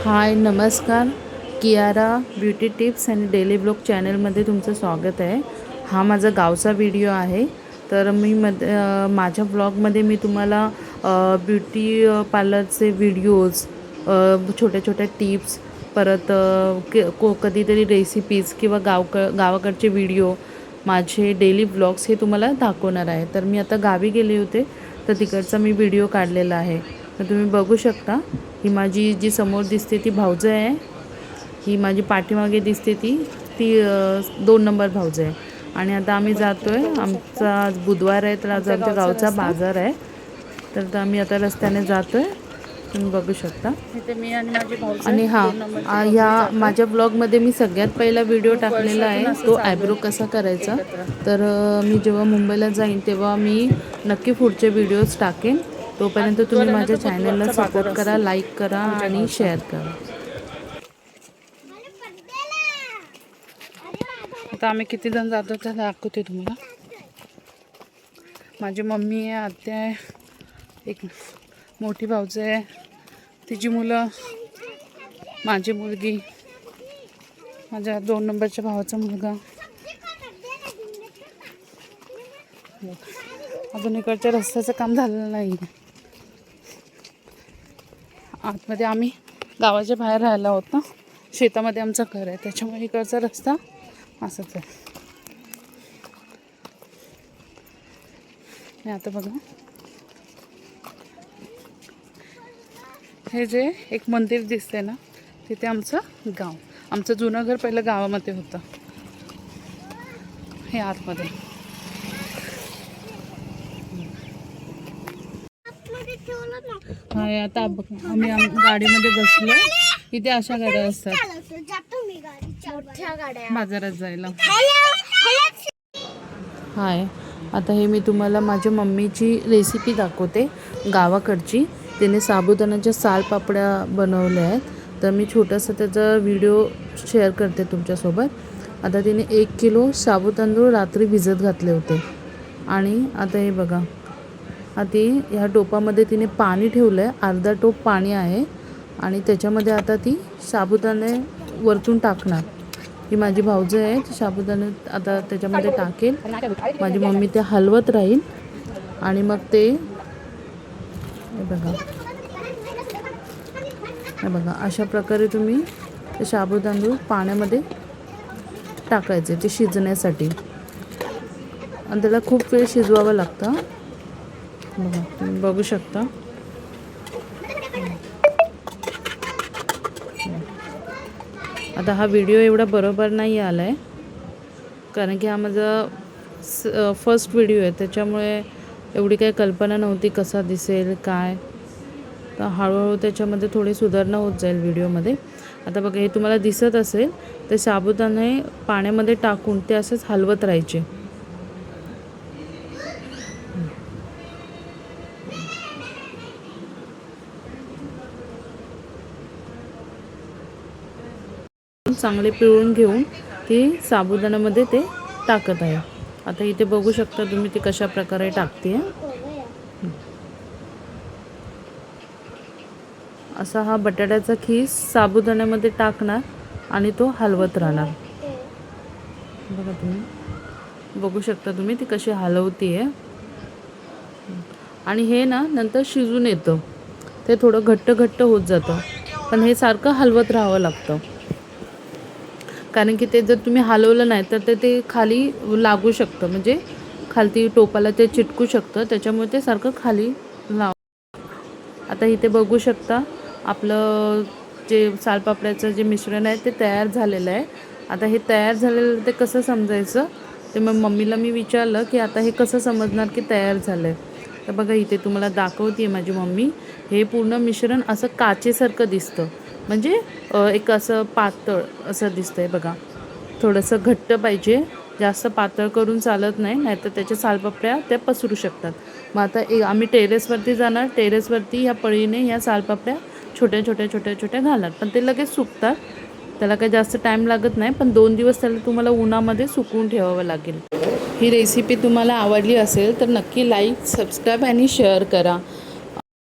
हाय नमस्कार. Kiara beauty tips आणि daily blog चॅनलमध्ये तुमचं स्वागत आहे. हा माझा गावचा व्हिडिओ आहे. तर मी माझ्या ब्लॉगमध्ये मी तुम्हाला ब्युटी पार्लरचे व्हिडिओज, छोट्या छोट्या टिप्स, परत कधीतरी रेसिपीज किंवा गावाकडचे व्हिडिओ, माझे डेली ब्लॉग्स हे तुम्हाला दाखवणार आहे. तर मी आता गावी गेले होते, तर तिकडचा मी व्हिडिओ काढलेला आहे. तर तुम्ही बघू शकता. ही माझी जी समोर दिसते ती भाऊजं आहे. ही माझी पाठीमागे दिसते ती ती 2 नंबर भाऊजं आहे. आणि आता आम्ही जातो आहे. आमचा आज बुधवार आहे, तर आज आमच्या गावचा बाजार आहे. तर आम्ही आता रस्त्याने जातो आहे. तुम्ही बघू शकता. मी आणि माझी भाऊजं आणि ह्या माझ्या ब्लॉगमध्ये मी सगळ्यात पहिला व्हिडिओ टाकलेला आहे, तो आयब्रो कसा करायचा. तर मी जेव्हा मुंबईला जाईन तेव्हा मी नक्की पुढचे व्हिडिओज टाकेन. तोपर्यंत तुम्ही माझ्या चॅनलला सपोर्ट करा, लाईक करा आणि शेअर करा. आता आम्ही किती जण जातो ते दाखवते तुम्हाला. माझी मम्मी आहे, आत्या आहे, एक मोठी भाऊजं आहे, तिची मुलं, माझी मुलगी, माझ्या 2 नंबरच्या भावाचा मुलगा. अजून इकडच्या रस्त्याचं काम झालेलं नाही. आतमध्ये आम्ही गावाच्या बाहेर राहायला आहोत ना, शेतामध्ये आमचं घर आहे, त्याच्यामुळे इकडचा रस्ता असंच आहे. आता बघा, हे जे एक मंदिर दिसते ना, तिथे आमचं गाव, आमचं जुनं घर पहिलं गावामध्ये होतं. हे आतमध्ये आता आम्ही गाडीमध्ये बसलो. इथे अशा गाड्या असतात बाजारात जायला. हाय, आता हे मी तुम्हाला माझ्या मम्मीची रेसिपी दाखवते गावाकडची. तिने साबुदाण्याच्या सालपापड्या बनवल्या आहेत. तर मी छोटासा त्याचा व्हिडिओ शेअर करते तुमच्यासोबत. आता तिने 1 किलो साबुतांदूळ रात्री भिजत घातले होते. आणि आता हे बघा, आता ह्या टोपामध्ये तिने पाणी ठेवलं आहे, अर्धा टोप पाणी आहे. आणि त्याच्यामध्ये आता ती साबुदाणे वरतून टाकणार. ही माझी भाऊजं आहे, ती साबुदाणे आता त्याच्यामध्ये टाकेल. माझी मम्मी ते हलवत राहील. आणि मग ते बघा अशा प्रकारे तुम्ही ते साबुदाणे पाण्यामध्ये टाकायचे ते शिजण्यासाठी. आणि त्याला खूप वेळ शिजवावं लागतं. बघा, तुम्ही बघू शकता. आता हा व्हिडिओ एवढा बरोबर नाही आला आहे, कारण की हा माझा फर्स्ट व्हिडिओ आहे, त्याच्यामुळे एवढी काही कल्पना नव्हती कसा दिसेल काय. तर हळूहळू त्याच्यामध्ये थोडी सुधारणा होत जाईल व्हिडिओमध्ये. आता बघा, हे तुम्हाला दिसत असेल, ते साबुदाणे पाण्यामध्ये टाकून ते असंच हलवत राहायचे. चांगले पिळून घेऊन ती साबुदाण्यामध्ये ते टाकत आहे. आता इथे बघू शकता तुम्ही ती कशा प्रकारे टाकते. असा हा बटाट्याचा खीस साबुदाण्यामध्ये टाकणार आणि तो हलवत राहणार. बघा, तुम्ही बघू शकता तुम्ही ती कशी हलवती आहे. आणि हे ना नंतर शिजून येतं, ते थोडं घट्ट घट्ट होत जातं. पण हे सारखं हलवत राहावं लागतं, कारण की ते जर तुम्ही हलवलं नाही तर ते खाली लागू शकतं, म्हणजे खालती टोपाला ते चिटकू शकतं. त्याच्यामुळे ते सारखं खाली लाव. आता इथे बघू शकता आपलं जे सालपापड्याचं जे मिश्रण आहे ते तयार झालेलं आहे. आता हे तयार झालेलं ते कसं समजायचं, ते मग मम्मीला मी विचारलं की आता हे कसं समजणार की तयार झालं आहे. तर बघा, इथे तुम्हाला दाखवते माझी मम्मी. हे पूर्ण मिश्रण असं काचेसारखं दिसतं, म्हणजे एक असं पातळ असं दिसतंय. बघा, थोडंसं घट्ट पाहिजे, जास्त पातळ करून चालत नाही, नाहीतर त्याच्या सालपापड्या त्या पसरू शकतात. मग आता आम्ही टेरेसवरती जाणार. टेरेसवरती ह्या पळीने ह्या सालपापड्या छोट्या छोट्या छोट्या छोट्या घालणार. पण ते लगेच सुकतात, त्याला काही जास्त टाईम लागत नाही. पण 2 दिवस त्याला तुम्हाला उन्हामध्ये सुकवून ठेवावं लागेल. ही रेसिपी तुम्हाला आवडली असेल तर नक्की लाईक, सबस्क्राईब आणि शेअर करा.